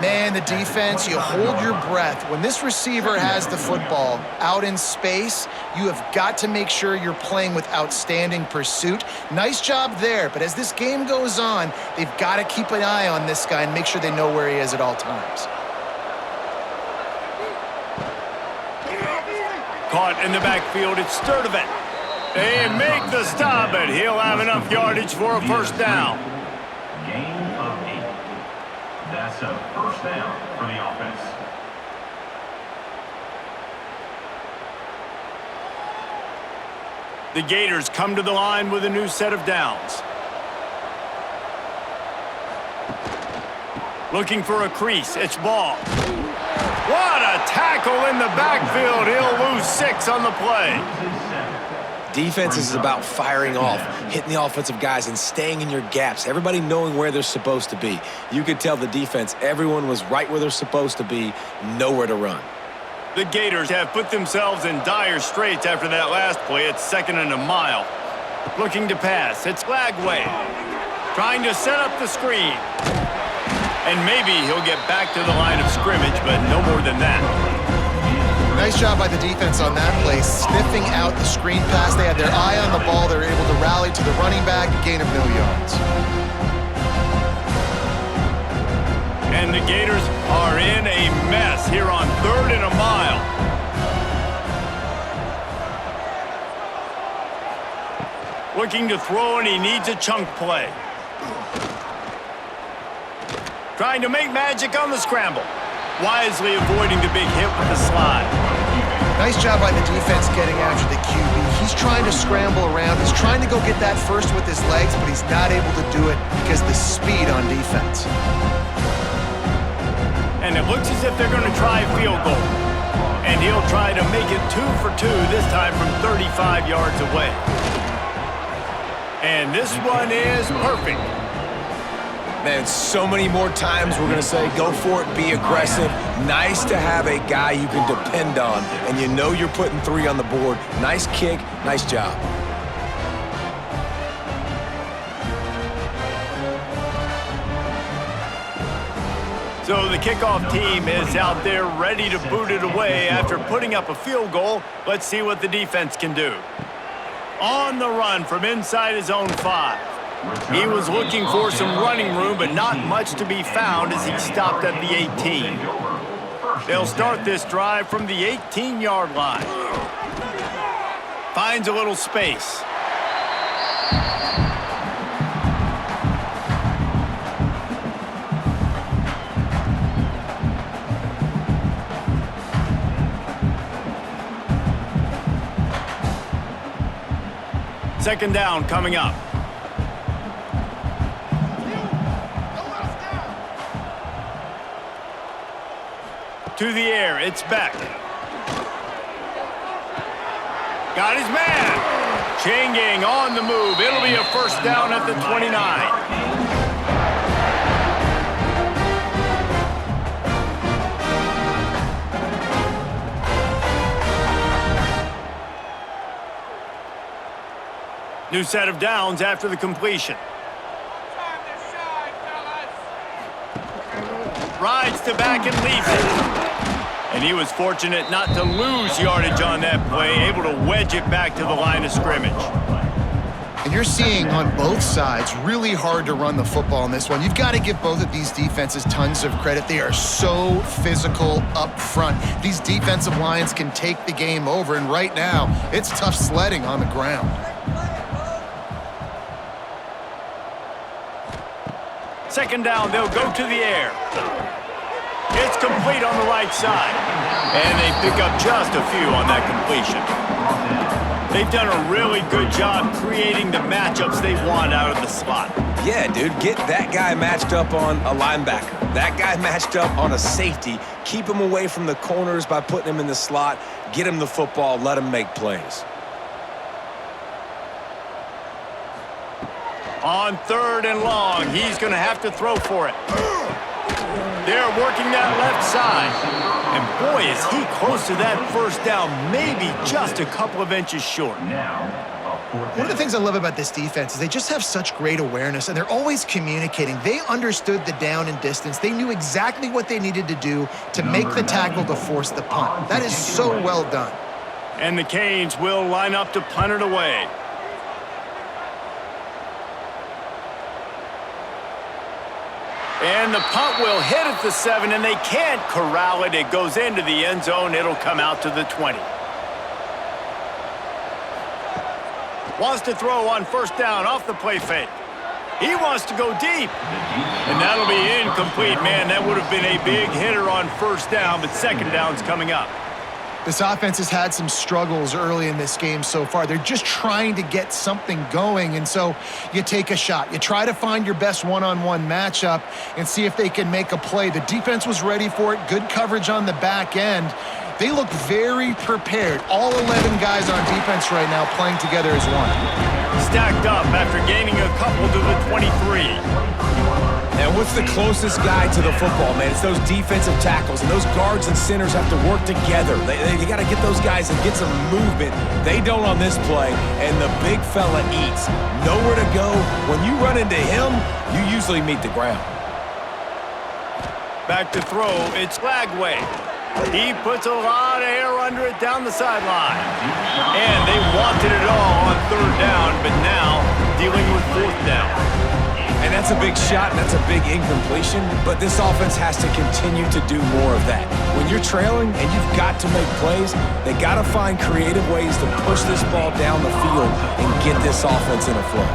Man, the defense, you hold your breath. When this receiver has the football out in space, you have got to make sure you're playing with outstanding pursuit. Nice job there, but as this game goes on, they've got to keep an eye on this guy and make sure they know where he is at all times. Caught in the backfield, it's Sturdivant. They make the stop, and he'll have enough yardage for a first down. Gain of 8. That's a first down for the offense. The Gators come to the line with a new set of downs. Looking for a crease, it's Ball. What a tackle in the backfield. He'll lose 6 on the play. Defense is about firing off, hitting the offensive guys and staying in your gaps. Everybody knowing where they're supposed to be. You could tell the defense, everyone was right where they're supposed to be, nowhere to run. The Gators have put themselves in dire straits after that last play. It's 2nd and a mile. Looking to pass, it's Lagway. Trying to set up the screen. And maybe he'll get back to the line of scrimmage, but no more than that. Nice job by the defense on that play, sniffing out the screen pass. They had their eye on the ball. They were able to rally to the running back, a gain of no yards. And the Gators are in a mess here on 3rd and a mile. Looking to throw, and he needs a chunk play. Trying to make magic on the scramble. Wisely avoiding the big hit with the slide. Nice job by the defense getting after the QB. He's trying to scramble around. He's trying to go get that first with his legs, but he's not able to do it because of the speed on defense. And it looks as if they're going to try a field goal. And he'll try to make it 2 for 2, this time from 35 yards away. And this one is perfect. Man, so many more times we're going to say, go for it, be aggressive. Nice to have a guy you can depend on, and you know you're putting 3 on the board. Nice kick, nice job. So the kickoff team is out there ready to boot it away after putting up a field goal. Let's see what the defense can do. On the run from inside his own 5. He was looking for some running room, but not much to be found as he stopped at the 18. They'll start this drive from the 18-yard line. Finds a little space. Second down coming up. To the air, it's Beck. Got his man. Chain gang on the move. It'll be a first down at the 29. New set of downs after the completion. Rides to back and leaves it. And he was fortunate not to lose yardage on that play, able to wedge it back to the line of scrimmage. And you're seeing on both sides really hard to run the football in this one. You've got to give both of these defenses tons of credit. They are so physical up front. These defensive lines can take the game over, and right now, it's tough sledding on the ground. Second down, they'll go to the air. It's complete on the right side. And they pick up just a few on that completion. They've done a really good job creating the matchups they want out of the slot. Yeah, dude, get that guy matched up on a linebacker. That guy matched up on a safety. Keep him away from the corners by putting him in the slot. Get him the football, let him make plays. On 3rd and long, he's going to have to throw for it. They're working that left side. And boy, is he close to that first down, maybe just a couple of inches short. One of the things I love about this defense is they just have such great awareness, and they're always communicating. They understood the down and distance. They knew exactly what they needed to do to make the tackle to force the punt. That is so well done. And the Canes will line up to punt it away. And the punt will hit at the 7, and they can't corral it. It goes into the end zone. It'll come out to the 20. Wants to throw on first down off the play fake. He wants to go deep. And that'll be incomplete, man. That would have been a big hitter on first down, but second down's coming up. This offense has had some struggles early in this game so far. They're just trying to get something going, and so you take a shot. You try to find your best one-on-one matchup and see if they can make a play. The defense was ready for it. Good coverage on the back end. They look very prepared. All 11 guys on defense right now playing together as one. Stacked up after gaining a couple to the 23. And what's the closest guy to the football, man? It's those defensive tackles, and those guards and centers have to work together. They got to get those guys and get some movement. They don't on this play, and the big fella eats. Nowhere to go. When you run into him, you usually meet the ground. Back to throw, it's Lagway. He puts a lot of air under it down the sideline. And they wanted it all on 3rd down, but now dealing with 4th down. And that's a big shot, and that's a big incompletion, but this offense has to continue to do more of that. When you're trailing and you've got to make plays, they got to find creative ways to push this ball down the field and get this offense in a flow.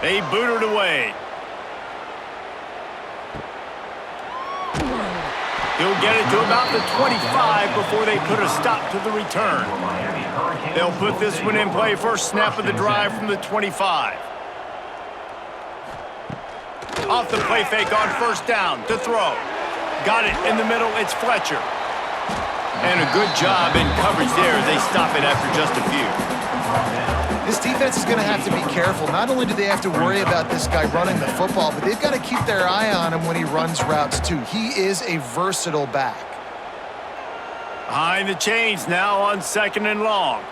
They boot it away. He'll get it to about the 25 before they put a stop to the return. They'll put this one in play. First snap of the drive from the 25. Off the play fake on first down to throw. Got it in the middle. It's Fletcher. And a good job in coverage there as they stop it after just a few. This defense is going to have to be careful. Not only do they have to worry about this guy running the football, but they've got to keep their eye on him when he runs routes too. He is a versatile back. Behind the chains now on 2nd and long.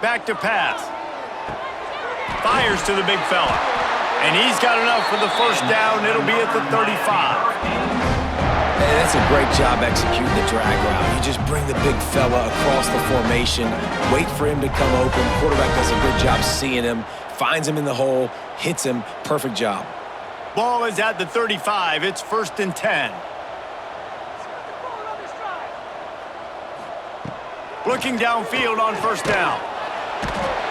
Back to pass. Fires to the big fella. And he's got enough for the first down. It'll be at the 35. Hey, that's a great job executing the drag route. You just bring the big fella across the formation, wait for him to come open. Quarterback does a good job seeing him, finds him in the hole, hits him. Perfect job. Ball is at the 35. It's 1st and 10. Looking downfield on first down.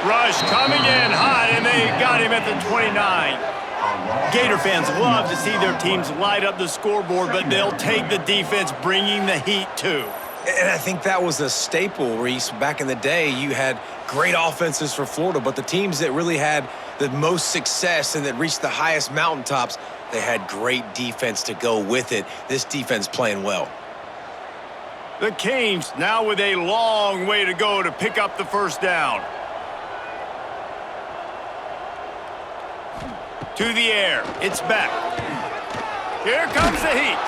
Rush coming in hot, and they got him at the 29. Gator fans love to see their teams light up the scoreboard, but they'll take the defense bringing the heat too. And I think that was a staple, Reese. Back in the day, you had great offenses for Florida, but the teams that really had the most success and that reached the highest mountaintops, they had great defense to go with it. This defense playing well. The Canes now with a long way to go to pick up the first down. To the air. It's back. Here comes the heat.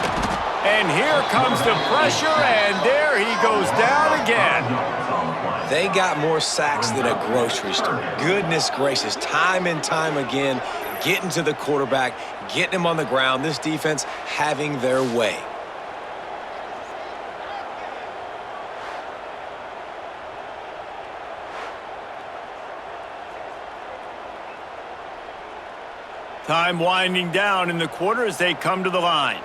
And here comes the pressure, and there he goes down again. They got more sacks than a grocery store. Goodness gracious, time and time again, getting to the quarterback, getting him on the ground. This defense having their way. Time winding down in the quarter as they come to the line.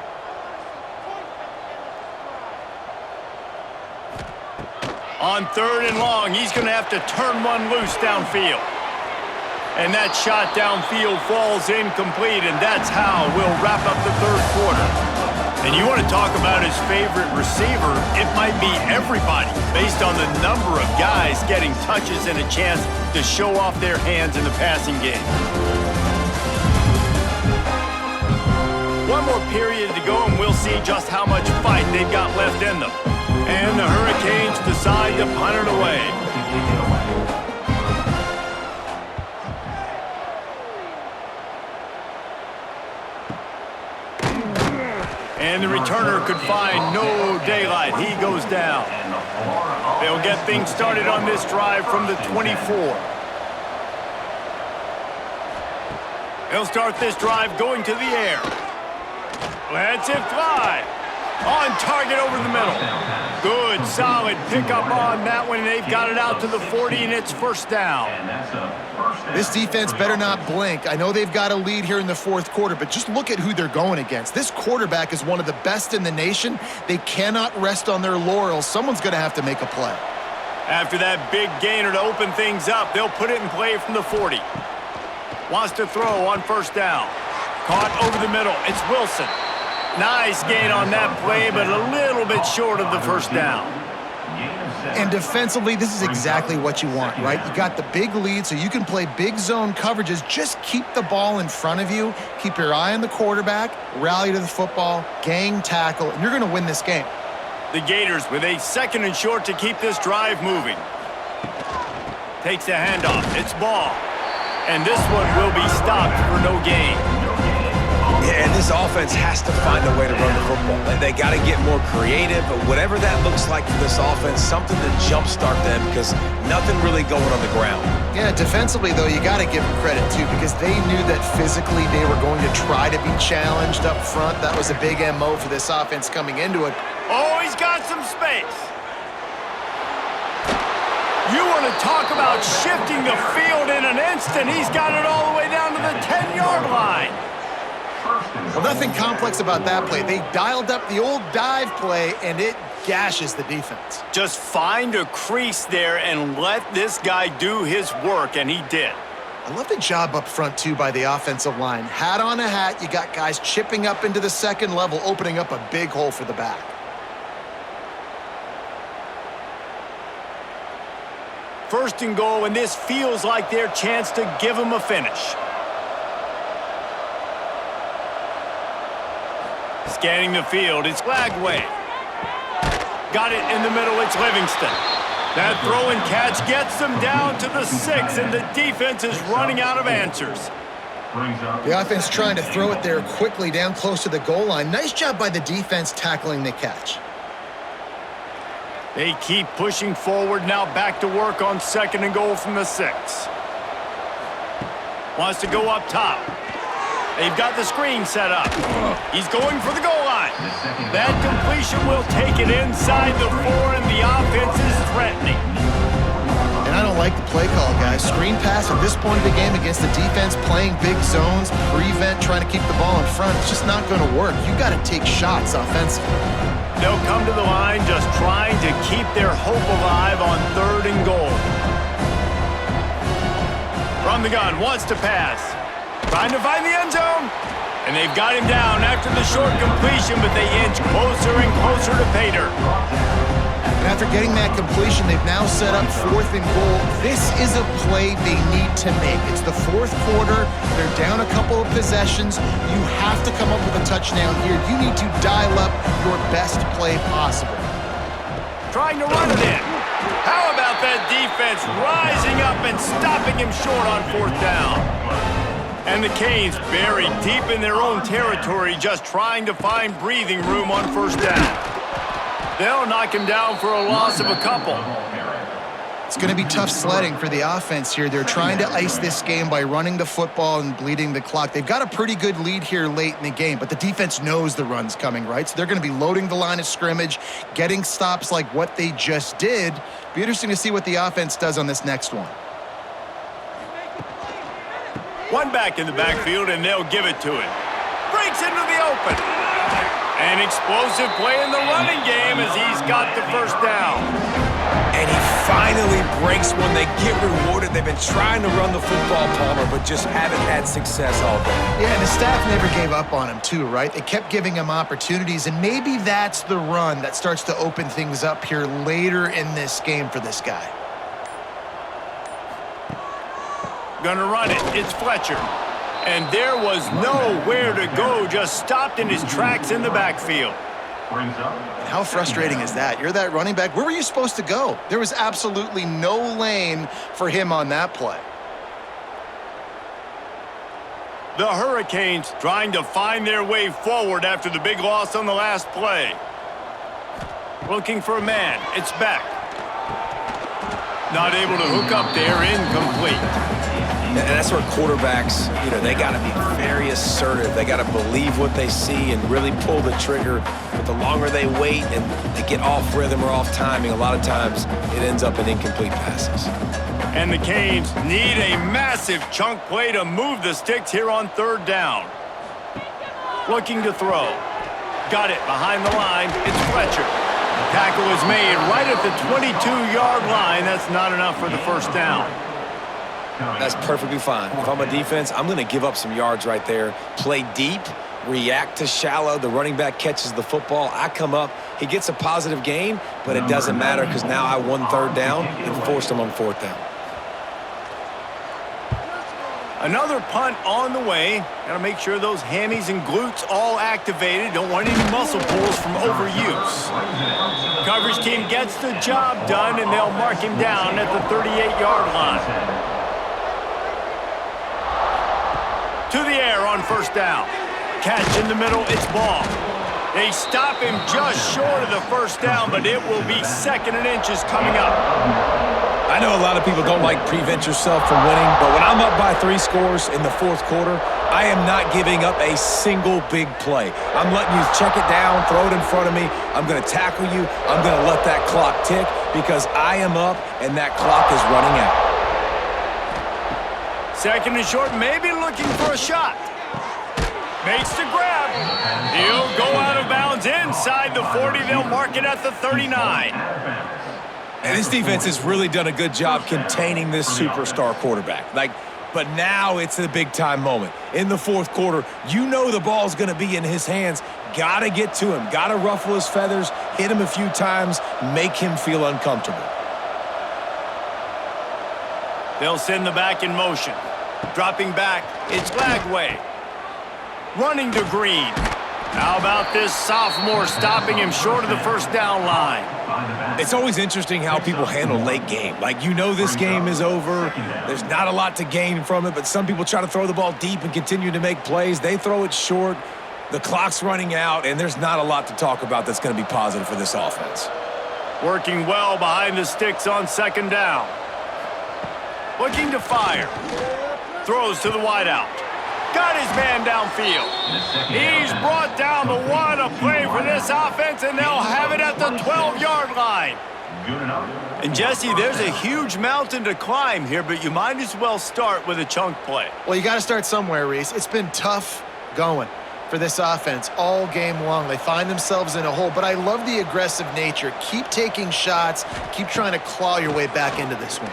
On 3rd and long, he's going to have to turn one loose downfield. And that shot downfield falls incomplete, and that's how we'll wrap up the 3rd quarter. And you want to talk about his favorite receiver, it might be everybody, based on the number of guys getting touches and a chance to show off their hands in the passing game. One more period to go, and we'll see just how much fight they've got left in them. And the Hurricanes decide to punt it away. And the returner could find no daylight. He goes down. They'll get things started on this drive from the 24. They'll start this drive going to the air. Lets it fly. On target over the middle. Good, solid pickup on that one. They've got it out to the 40, and it's first down. This defense better not blink. I know they've got a lead here in the 4th quarter, but just look at who they're going against. This quarterback is one of the best in the nation. They cannot rest on their laurels. Someone's going to have to make a play. After that big gainer to open things up, they'll put it in play from the 40. Wants to throw on first down. Caught over the middle. It's Wilson. Nice gain on that play, but a little bit short of the first down. And defensively, this is exactly what you want, right? You got the big lead, so you can play big zone coverages. Just keep the ball in front of you. Keep your eye on the quarterback, rally to the football, gang tackle, and you're going to win this game. The Gators with a 2nd and short to keep this drive moving. Takes the handoff. It's ball. And this one will be stopped for no gain. Yeah, and this offense has to find a way to run the football. They got to get more creative, but whatever that looks like for this offense, something to jumpstart them because nothing really going on the ground. Yeah, defensively, though, you got to give them credit, too, because they knew that physically they were going to try to be challenged up front. That was a big MO for this offense coming into it. Oh, he's got some space. You want to talk about shifting the field in an instant. He's got it all the way down to the 10-yard line. Well, nothing complex about that play. They dialed up the old dive play, and it gashes the defense. Just find a crease there and let this guy do his work, and he did. I love the job up front, too, by the offensive line. Hat on a hat, you got guys chipping up into the 2nd level, opening up a big hole for the back. First and goal, and this feels like their chance to give them a finish. Scanning the field, it's Lagway. Got it in the middle, it's Livingston. That throw and catch gets them down to the 6, and the defense is running out of answers. The offense trying to throw it there quickly down close to the goal line. Nice job by the defense tackling the catch. They keep pushing forward, now back to work on second and goal from the 6. Wants to go up top. They've got the screen set up. He's going for the goal line. That completion will take it inside the 4, and the offense is threatening. And I don't like the play call, guys. Screen pass at this point of the game against the defense, playing big zones, prevent, trying to keep the ball in front. It's just not going to work. You got to take shots offensively. They'll come to the line just trying to keep their hope alive on third and goal. From the gun, wants to pass. Trying to find the end zone. And they've got him down after the short completion, but they inch closer and closer to Pater. And after getting that completion, they've now set up fourth and goal. This is a play they need to make. It's the fourth quarter. They're down a couple of possessions. You have to come up with a touchdown here. You need to dial up your best play possible. Trying to run it in. How about that defense rising up and stopping him short on fourth down? And the Canes buried deep in their own territory, just trying to find breathing room on first down. They'll knock him down for a loss of a couple. It's going to be tough sledding for the offense here. They're trying to ice this game by running the football and bleeding the clock. They've got a pretty good lead here late in the game, but the defense knows the run's coming, right? So they're going to be loading the line of scrimmage, getting stops like what they just did. Be interesting to see what the offense does on this next one. One back in the backfield, and they'll give it to him. Breaks into the open. An explosive play in the running game as he's got the first down. And he finally breaks when they get rewarded. They've been trying to run the football, Palmer, but just haven't had success all day. Yeah, and the staff never gave up on him too, right? They kept giving him opportunities, and maybe that's the run that starts to open things up here later in this game for this guy. Gonna run it. It's Fletcher. And there was nowhere to go, just stopped in his tracks in the backfield. How frustrating is that? You're that running back. Where were you supposed to go? There was absolutely no lane for him on that play. The Hurricanes trying to find their way forward after the big loss on the last play. Looking for a man. It's Beck. Not able to hook up there. Incomplete. And that's where quarterbacks, they got to be very assertive. They got to believe what they see and really pull the trigger. But the longer they wait and they get off rhythm or off timing, a lot of times it ends up in incomplete passes. And the Canes need a massive chunk play to move the Stix here on third down. Looking to throw. Got it behind the line. It's Fletcher. Tackle is made right at the 22-yard line. That's not enough for the first down. That's perfectly fine. If I'm a defense, I'm going to give up some yards right there. Play deep, react to shallow. The running back catches the football. I come up. He gets a positive gain, but it doesn't matter because now I won third down and forced him on fourth down. Another punt on the way. Got to make sure those hammies and glutes all activated. Don't want any muscle pulls from overuse. Coverage team gets the job done, and they'll mark him down at the 38-yard line. To the air on first down. Catch in the middle, it's Ball. They stop him just short of the first down, but it will be second and inches coming up. I know a lot of people don't like prevent yourself from winning, but when I'm up by 3 scores in the fourth quarter, I am not giving up a single big play. I'm letting you check it down, throw it in front of me. I'm going to tackle you. I'm going to let that clock tick because I am up and that clock is running out. Second and short, maybe looking for a shot. Makes the grab. He'll go out of bounds inside the 40. They'll mark it at the 39. And this defense has really done a good job containing this superstar quarterback. But now it's a big-time moment. In the fourth quarter, you know the ball's going to be in his hands. Got to get to him. Got to ruffle his feathers, hit him a few times, make him feel uncomfortable. They'll send the back in motion. Dropping back, it's Lagway. Running to Green. How about this sophomore stopping him short of the first down line? It's always interesting how people handle late game. Like, you know this game is over. There's not a lot to gain from it, but some people try to throw the ball deep and continue to make plays. They throw it short. The clock's running out, and there's not a lot to talk about that's going to be positive for this offense. Working well behind the sticks on second down. Looking to fire. Throws to the wideout. Got his man downfield. He's brought down the one. A play for this offense, and they'll have it at the 12-yard line. And, Jesse, there's a huge mountain to climb here, but you might as well start with a chunk play. Well, you got to start somewhere, Reese. It's been tough going for this offense all game long. They find themselves in a hole, but I love the aggressive nature. Keep taking shots. Keep trying to claw your way back into this one.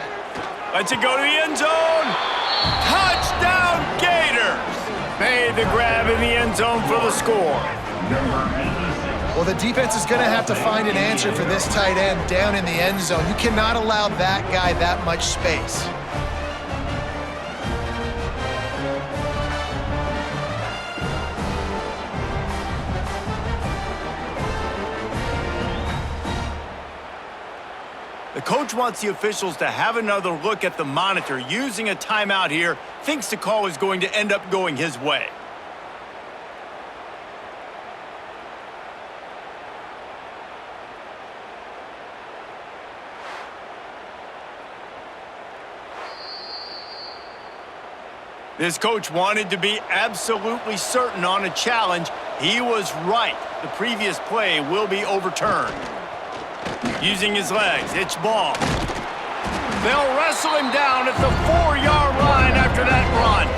Lets it go to the end zone. Touchdown, Gators! Made the grab in the end zone for the score. Well, the defense is going to have to find an answer for this tight end down in the end zone. You cannot allow that guy that much space. The coach wants the officials to have another look at the monitor using a timeout here. Thinks the call is going to end up going his way. This coach wanted to be absolutely certain on a challenge. He was right. The previous play will be overturned. Using his legs, it's ball. They'll wrestle him down at the 4-yard line after that run.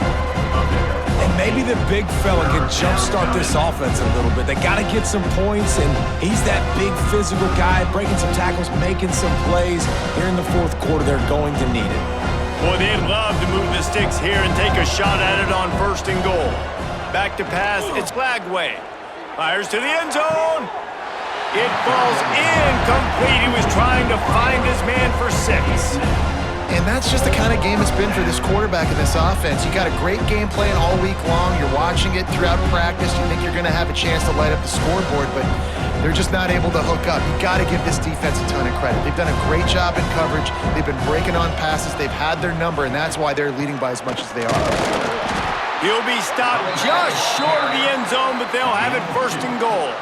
And maybe the big fella can jumpstart this offense a little bit. They got to get some points, and he's that big physical guy, breaking some tackles, making some plays. Here in the fourth quarter, they're going to need it. Boy, they'd love to move the sticks here and take a shot at it on first and goal. Back to pass, it's Lagway. Fires to the end zone. It falls incomplete. He was trying to find his man for 6. And that's just the kind of game it's been for this quarterback in this offense. You got a great game plan all week long. You're watching it throughout practice. You think you're going to have a chance to light up the scoreboard, but they're just not able to hook up. You got to give this defense a ton of credit. They've done a great job in coverage. They've been breaking on passes. They've had their number, and that's why they're leading by as much as they are. He'll be stopped just short of the end zone, but they'll have it first and goal.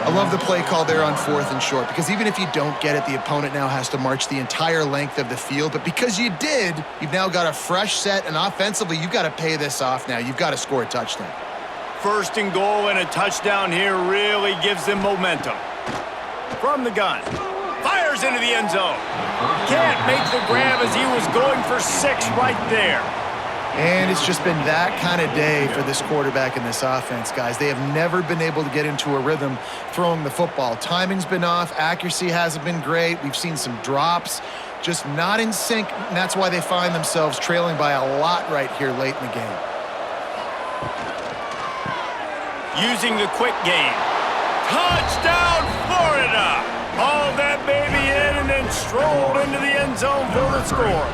I love the play call there on fourth and short, because even if you don't get it, the opponent now has to march the entire length of the field. But because you did, you've now got a fresh set, and offensively, you've got to pay this off now. You've got to score a touchdown. First and goal and a touchdown here really gives them momentum. From the gun. Fires into the end zone. Can't make the grab as he was going for 6 right there. And it's just been that kind of day for this quarterback in this offense, guys. They have never been able to get into a rhythm throwing the football. Timing's been off. Accuracy hasn't been great. We've seen some drops, just not in sync. And that's why they find themselves trailing by a lot right here late in the game. Using the quick game. Touchdown, Florida! Hauled that baby in and then strolled into the end zone for the score.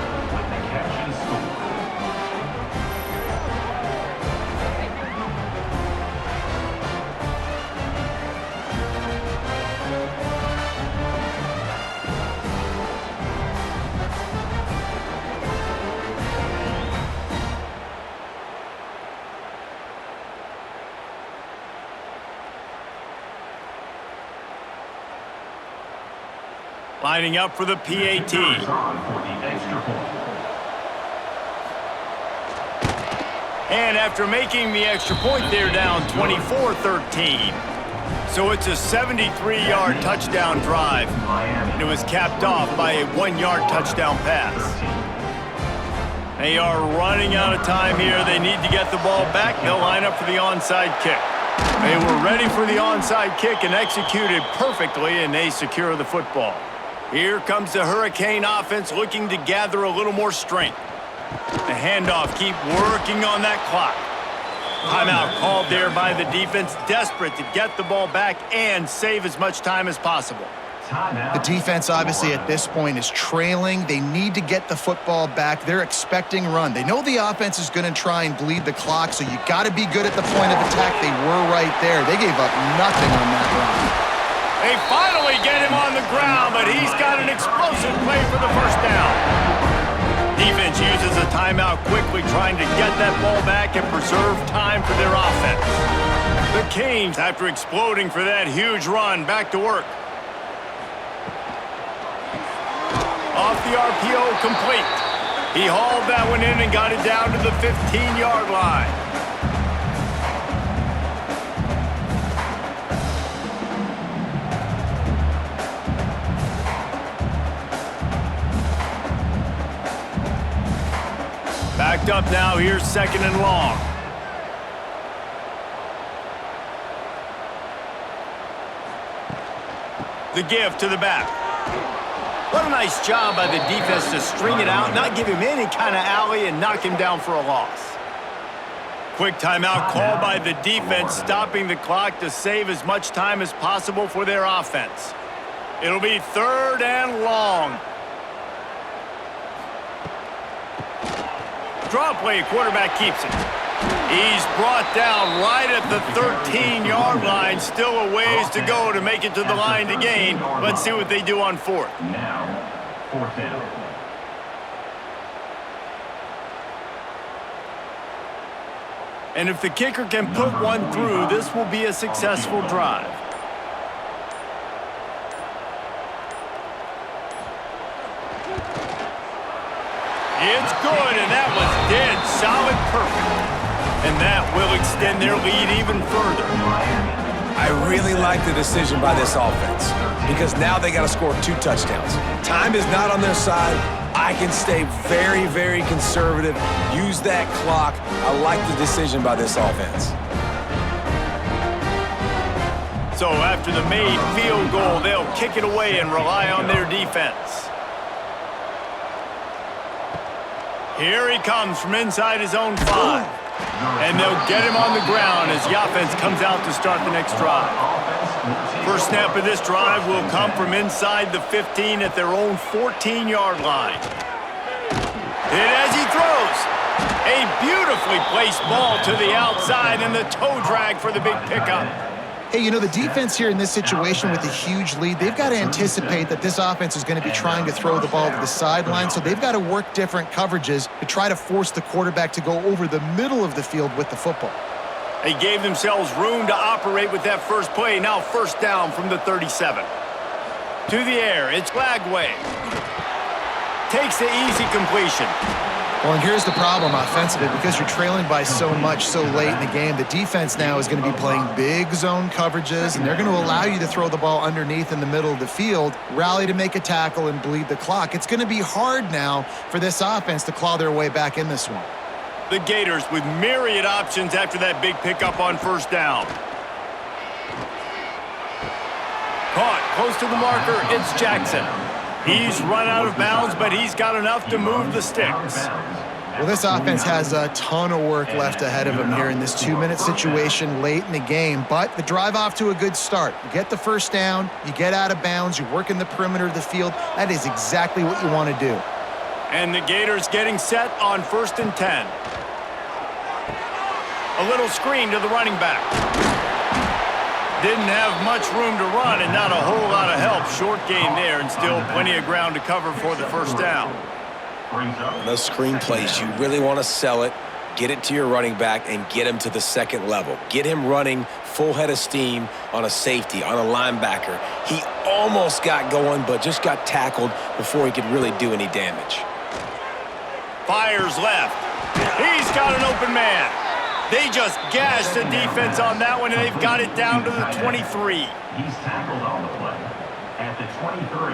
Lining up for the PAT. And after making the extra point, they're down 24-13. So it's a 73-yard touchdown drive. And it was capped off by a 1-yard touchdown pass. They are running out of time here. They need to get the ball back. They'll line up for the onside kick. They were ready for the onside kick and executed perfectly, and they secure the football. Here comes the Hurricane offense looking to gather a little more strength. The handoff, keep working on that clock. Timeout called there by the defense, desperate to get the ball back and save as much time as possible. The defense, obviously, at this point is trailing. They need to get the football back. They're expecting run. They know the offense is going to try and bleed the clock, so you got to be good at the point of attack. They were right there. They gave up nothing on that run. They finally get him on the ground, but he's got an explosive play for the first down. Defense uses a timeout quickly, trying to get that ball back and preserve time for their offense. The Canes, after exploding for that huge run, back to work. Off the RPO, complete. He hauled that one in and got it down to the 15-yard line. Backed up now, here's 2nd and long. The give to the back. What a nice job by the defense to string it out, not give him any kind of alley, and knock him down for a loss. Quick timeout called by the defense, stopping the clock to save as much time as possible for their offense. It'll be 3rd and long. Draw play, quarterback keeps it. He's brought down right at the 13-yard line. Still a ways to go to make it to the line to gain. Let's see what they do on 4th. Now, 4th down. And if the kicker can put one through, this will be a successful drive. It's good, and that was dead solid, perfect. And that will extend their lead even further. I really like the decision by this offense because now they got to score 2 touchdowns. Time is not on their side. I can stay very, very conservative, use that clock. I like the decision by this offense. So after the made field goal, they'll kick it away and rely on their defense. Here he comes from inside his own 5. And they'll get him on the ground as the offense comes out to start the next drive. First snap of this drive will come from inside the 15 at their own 14-yard line. And as he throws, a beautifully placed ball to the outside and the toe drag for the big pickup. Hey, you know, the defense here in this situation with a huge lead, they've got to anticipate that this offense is going to be trying to throw the ball to the sideline, so they've got to work different coverages to try to force the quarterback to go over the middle of the field with the football. They gave themselves room to operate with that first play. Now 1st down from the 37. To the air, it's Lagway. Takes the easy completion. Well, and here's the problem offensively. Because you're trailing by so much so late in the game, the defense now is going to be playing big zone coverages, and they're going to allow you to throw the ball underneath in the middle of the field, rally to make a tackle, and bleed the clock. It's going to be hard now for this offense to claw their way back in this one. The Gators with myriad options after that big pickup on 1st down. Caught close to the marker, it's Jackson. He's run out of bounds, but he's got enough to move the Stix. Well, this offense has a ton of work left ahead of them here in this 2-minute situation late in the game, but the drive off to a good start. You get the 1st down, you get out of bounds, you work in the perimeter of the field. That is exactly what you want to do. And the Gators getting set on 1st and 10. A little screen to the running back. Didn't have much room to run and not a whole lot of help. Short game there and still plenty of ground to cover for the 1st down. Those screen plays, you really want to sell it, get it to your running back, and get him to the 2nd level. Get him running full head of steam on a safety, on a linebacker. He almost got going, but just got tackled before he could really do any damage. Fires left. He's got an open man. They just gashed the defense on that one, and they've got it down to the 23. He's tackled on the play at the 23.